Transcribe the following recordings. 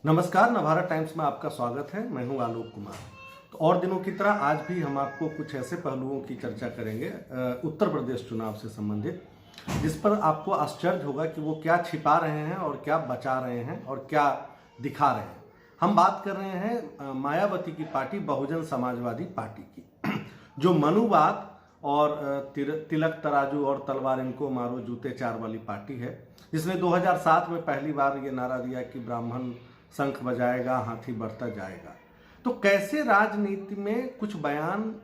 नमस्कार, नवभारत टाइम्स में आपका स्वागत है। मैं हूं आलोक कुमार। तो और दिनों की तरह आज भी हम आपको कुछ ऐसे पहलुओं की चर्चा करेंगे उत्तर प्रदेश चुनाव से संबंधित, जिस पर आपको आश्चर्य होगा कि वो क्या छिपा रहे हैं और क्या बचा रहे हैं और क्या दिखा रहे हैं। हम बात कर रहे हैं मायावती की पार्टी बहुजन समाजवादी पार्टी की, जो मनुवाद और तिलक तराजू और तलवार इनको मारो जूते चार वाली पार्टी है, जिसने 2007 में पहली बार ये नारा दिया कि ब्राह्मण शंख बजाएगा, हाथी बढ़ता जाएगा। तो कैसे राजनीति में कुछ बयान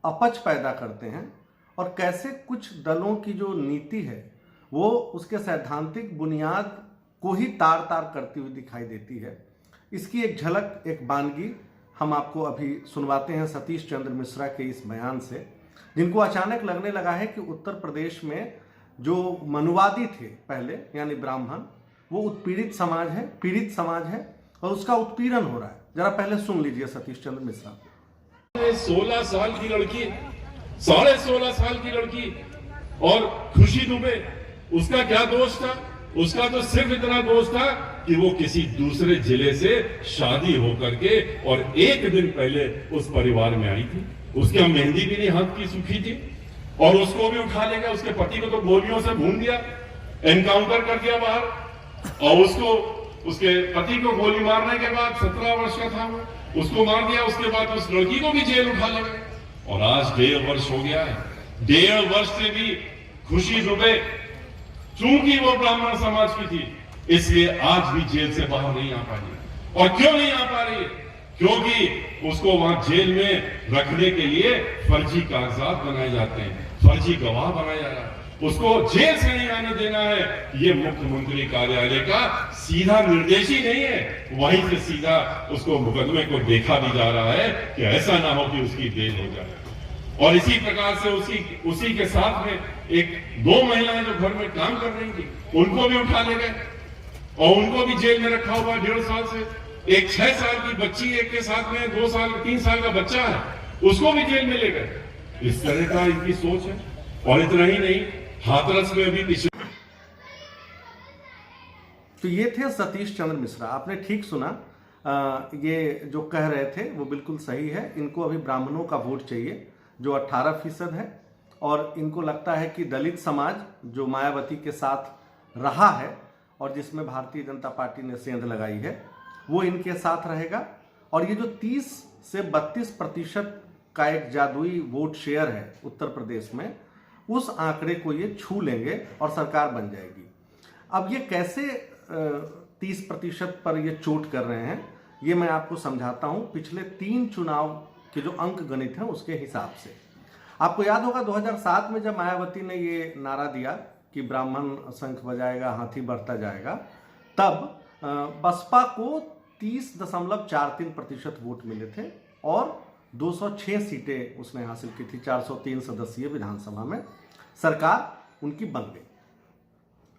अपच पैदा करते हैं और कैसे कुछ दलों की जो नीति है वो उसके सैद्धांतिक बुनियाद को ही तार तार करती हुई दिखाई देती है, इसकी एक झलक, एक बानगी हम आपको अभी सुनवाते हैं सतीश चंद्र मिश्रा के इस बयान से, जिनको अचानक लगने लगा है कि उत्तर प्रदेश में जो मनुवादी थे पहले, यानी ब्राह्मण, वो उत्पीड़ित समाज है, पीड़ित समाज है और उसका उत्पीड़न हो रहा है। जरा पहले सुन लीजिए सतीश चंद्र मिश्रा को। 16 साल की लड़की, 16.5 साल की लड़की और खुशी दुबे, उसका क्या दोष था? उसका तो सिर्फ इतना दोष था कि वो किसी दूसरे जिले से शादी होकर के और एक दिन पहले उस परिवार में आई थी। उसकी मेहंदी भी नहीं हाथ की सूखी थी और उसको भी उठा ले गया। उसके पति को तो गोलियों से भून दिया, एनकाउंटर कर दिया बाहर, और उसके पति को गोली मारने के बाद 17 वर्ष का था वो, उसको मार दिया। उसके बाद उस लड़की को भी जेल उठा ले गए और आज 1.5 वर्ष हो गया है। 1.5 वर्ष से भी खुशी दुबे, चूंकि वो ब्राह्मण समाज की थी, इसलिए आज भी जेल से बाहर नहीं आ पा रही। और क्यों नहीं आ पा रही? क्योंकि उसको वहां जेल में रखने के लिए फर्जी कागजात बनाए जाते हैं, फर्जी गवाह बनाया जा रहा है। उसको जेल से नहीं आने देना है, ये मुख्यमंत्री कार्यालय का सीधा निर्देश ही नहीं है। वहीं से सीधा उसको मुकदमे को देखा भी जा रहा है कि ऐसा ना हो कि उसकी बेल हो जाए। और इसी प्रकार से उसी के साथ में दो महिलाएं जो घर में काम कर रही थी, उनको भी उठा ले गए और उनको भी जेल में रखा हुआ 1.5 साल से। एक 6 साल की बच्ची एक के साथ में 3 साल का बच्चा है, उसको भी जेल में ले गए। इस तरह का इनकी सोच है। और इतना ही नहीं, हाथरस में भी पिछले। तो ये थे सतीश चंद्र मिश्रा। आपने ठीक सुना, ये जो कह रहे थे वो बिल्कुल सही है। इनको अभी ब्राह्मणों का वोट चाहिए जो 18% है, और इनको लगता है कि दलित समाज जो मायावती के साथ रहा है और जिसमें भारतीय जनता पार्टी ने सेंध लगाई है, वो इनके साथ रहेगा। और ये जो 30 से 32% का एक जादुई वोट शेयर है उत्तर प्रदेश में, उस आंकड़े को ये छू लेंगे और सरकार बन जाएगी। अब ये कैसे 30% पर ये चोट कर रहे हैं, ये मैं आपको समझाता हूं पिछले 3 चुनाव के जो अंक गणित हैं उसके हिसाब से। आपको याद होगा 2007 में जब मायावती ने ये नारा दिया कि ब्राह्मण शंख बजाएगा, हाथी बढ़ता जाएगा, तब बसपा को 30.43% वोट मिले थे और 206 सीटें उसने हासिल की थी 403 सदस्यीय विधानसभा में। सरकार उनकी बन गई।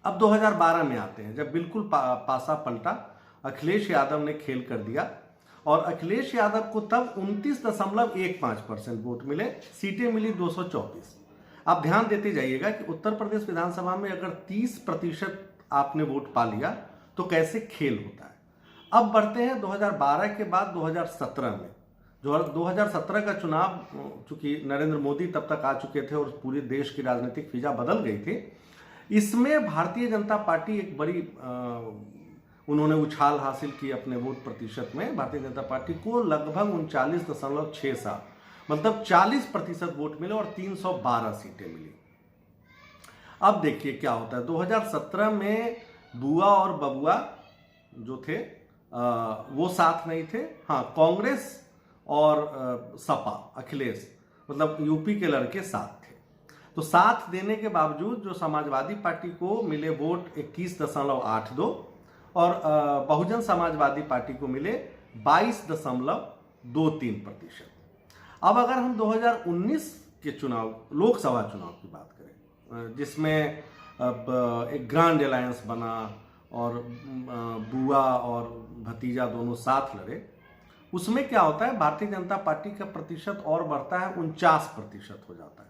अब 2012 में आते हैं, जब बिल्कुल पासा पलटा, अखिलेश यादव ने खेल कर दिया और अखिलेश यादव को तब 29.15% वोट मिले, सीटें मिली 224। आप ध्यान देते जाइएगा कि उत्तर प्रदेश विधानसभा में अगर 30% आपने वोट पा लिया तो कैसे खेल होता है। अब बढ़ते हैं 2012 के बाद 2017 में। जो 2017 का चुनाव, चूंकि नरेंद्र मोदी तब तक आ चुके थे और पूरे देश की राजनीतिक फिजा बदल गई थी, इसमें भारतीय जनता पार्टी एक बड़ी उन्होंने उछाल हासिल की अपने वोट प्रतिशत में। भारतीय जनता पार्टी को लगभग 39.67, मतलब 40% वोट मिले और 312 सीटें मिली। अब देखिए क्या होता है। 2017 में बुआ और बबुआ जो थे वो साथ नहीं थे। हाँ, कांग्रेस और सपा, अखिलेश, मतलब यूपी के लड़के साथ थे। तो साथ देने के बावजूद जो समाजवादी पार्टी को मिले वोट 21.82 और बहुजन समाजवादी पार्टी को मिले 22.23%। अब अगर हम 2019 के चुनाव, लोकसभा चुनाव की बात करें, जिसमें अब एक ग्रांड अलायंस बना और बुआ और भतीजा दोनों साथ लड़े, उसमें क्या होता है, भारतीय जनता पार्टी का प्रतिशत और बढ़ता है, 49% हो जाता है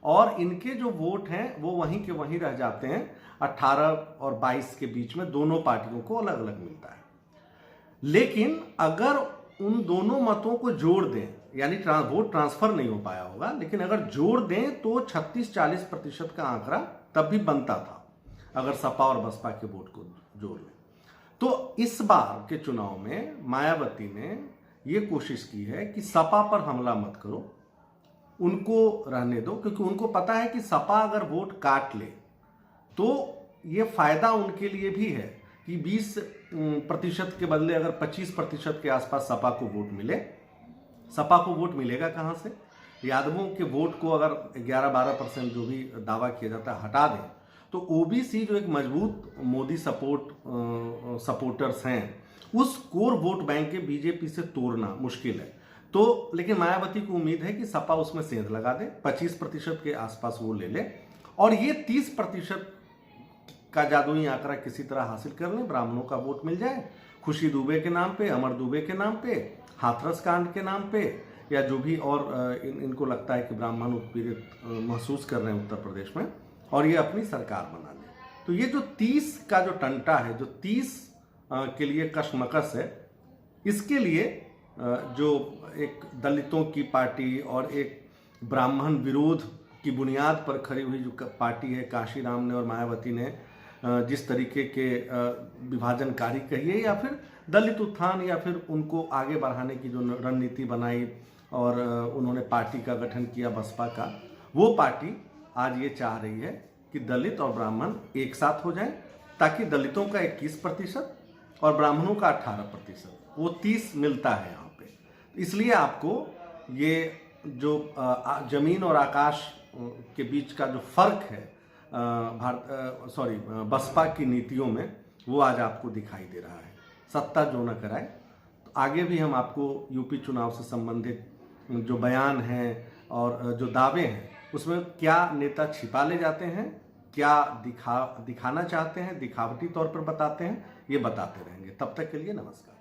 और इनके जो वोट हैं वो वहीं के वहीं रह जाते हैं। 18 और 22 के बीच में दोनों पार्टियों को अलग अलग मिलता है। लेकिन अगर उन दोनों मतों को जोड़ दें, यानी वोट ट्रांसफर नहीं हो पाया होगा, लेकिन अगर जोड़ दें तो 36-40% का आंकड़ा तब भी बनता था अगर सपा और बसपा के वोट को जोड़ लें। तो इस बार के चुनाव में मायावती ने ये कोशिश की है कि सपा पर हमला मत करो, उनको रहने दो, क्योंकि उनको पता है कि सपा अगर वोट काट ले तो ये फायदा उनके लिए भी है कि 20% के बदले अगर 25% के आसपास सपा को वोट मिले। सपा को वोट मिलेगा कहां से? यादवों के वोट को अगर 11-12% जो भी दावा किया जाता है हटा दें तो ओबीसी जो एक मजबूत मोदी सपोर्टर्स हैं, उस कोर वोट बैंक के बीजेपी से तोड़ना मुश्किल है। तो लेकिन मायावती को उम्मीद है कि सपा उसमें सेंध लगा दे, 25% के आसपास वो ले ले और ये 30% का जादुई आंकड़ा किसी तरह हासिल कर लें, ब्राह्मणों का वोट मिल जाए, खुशी दुबे के नाम पे, अमर दुबे के नाम पे, हाथरस कांड के नाम पे, या जो भी और इनको लगता है कि ब्राह्मण उत्पीड़ित महसूस कर रहे हैं उत्तर प्रदेश में, और ये अपनी सरकार बना ले। तो ये जो 30 का जो टंटा है, जो 30 के लिए कशमकश है, इसके लिए जो एक दलितों की पार्टी और एक ब्राह्मण विरोध की बुनियाद पर खड़ी हुई जो पार्टी है, काशीराम ने और मायावती ने जिस तरीके के विभाजनकारी कहिए या फिर दलित उत्थान या फिर उनको आगे बढ़ाने की जो रणनीति बनाई और उन्होंने पार्टी का गठन किया बसपा का, वो पार्टी आज ये चाह रही है कि दलित और ब्राह्मण एक साथ हो जाएं, ताकि दलितों का 21% और ब्राह्मणों का 18%, वो 30 मिलता है यहाँ पे। इसलिए आपको ये जो जमीन और आकाश के बीच का जो फर्क है बसपा की नीतियों में, वो आज आपको दिखाई दे रहा है। सत्ता जो न कराए। तो आगे भी हम आपको यूपी चुनाव से संबंधित जो बयान हैं और जो दावे हैं उसमें क्या नेता छिपा ले जाते हैं, क्या दिखाना चाहते हैं, दिखावटी तौर पर बताते हैं, ये बताते रहेंगे। तब तक के लिए नमस्कार।